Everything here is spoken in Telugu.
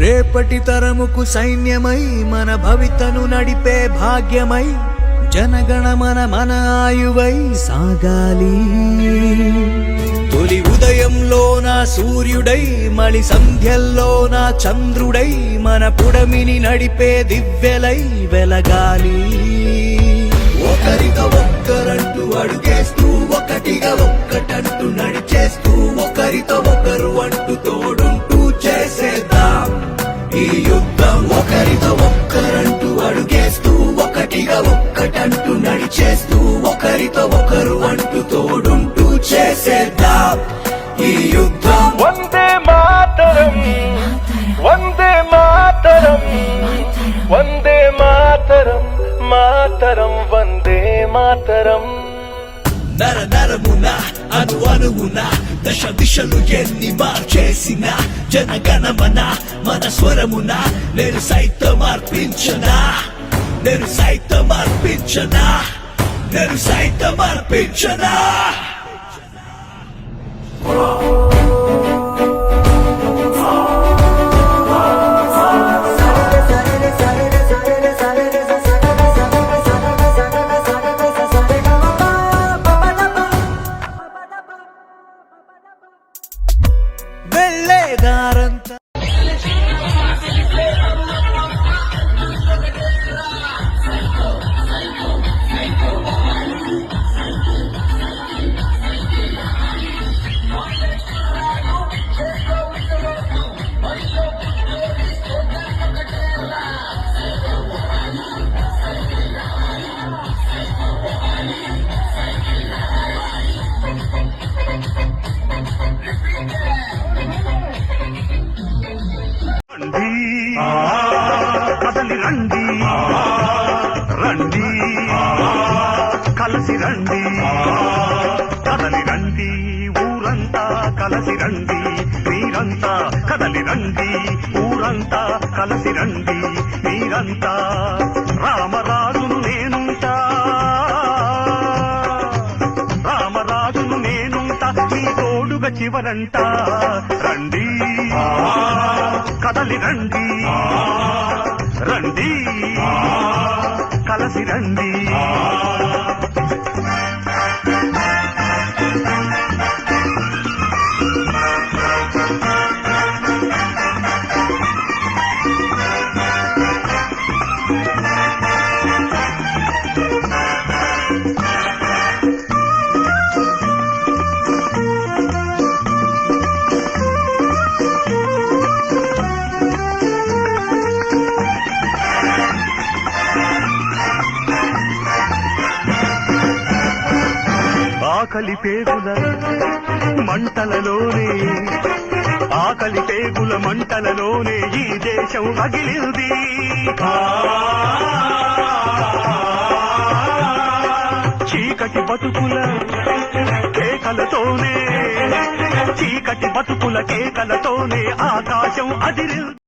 రేపటి తరముకు సైన్యమై మన భవితను నడిపే భాగ్యమై జనగణమన మన ఆయువై సాగాలి. తొలి ఉదయంలోన సూర్యుడై మలి సంధ్యల్లోన చంద్రుడై మన పుడమిని నడిపే దివ్యలై వెలగాలి. ఒకరితో ఒక్కరంటూ అడుగేస్తూ ఒకటిగా ఒక్కటంటూ నడిచేస్తూ ఒకరితో ఒకరు అంటూ తోడుంటూ చేసేద్దాం ఈ యుద్ధం. ఒకరితో ఒక్కరంటూ అడుగేస్తూ ఒకటిగా ఒక్కటంటూ నడిచేస్తూ ఒకరితో ఒకరు అంటూ తోడుంటూ చేసేద్దాం ఈ యుద్ధం. వందే మాతరం వందే మాతరం వందే మాతరం మాతరం వందే మాతరం. నర నరమున అను అనువున దశ దిశలు ఎన్ని మార్చేసిన జనగణమన మన స్వరమున నేను సైతం అర్పించనా నేను సైతం అర్పించనా నేను సైతం అర్పించనా. వెళ్ళేదారంతా కదలి రండి రండి కలసి రండి కదలి రండి ఊరంతా కలసి రండి మీరంతా కదలి రండి ఊరంతా కలసి రండి మీరంతా రామరాజును నేనుంటా రామరాజును నేనుంటా మీ తోడుగా చివరంట రండి కదలి రండి రండి కలసి రండి. ఆకలి పేగుల మంటలలోనే ఆకలి పేగుల మంటలలోనే ఈ దేశం రగిలింది. చీకటి బతుకుల కేకలతోనే చీకటి బతుకుల కేకలతోనే ఆకాశం అదిరింది.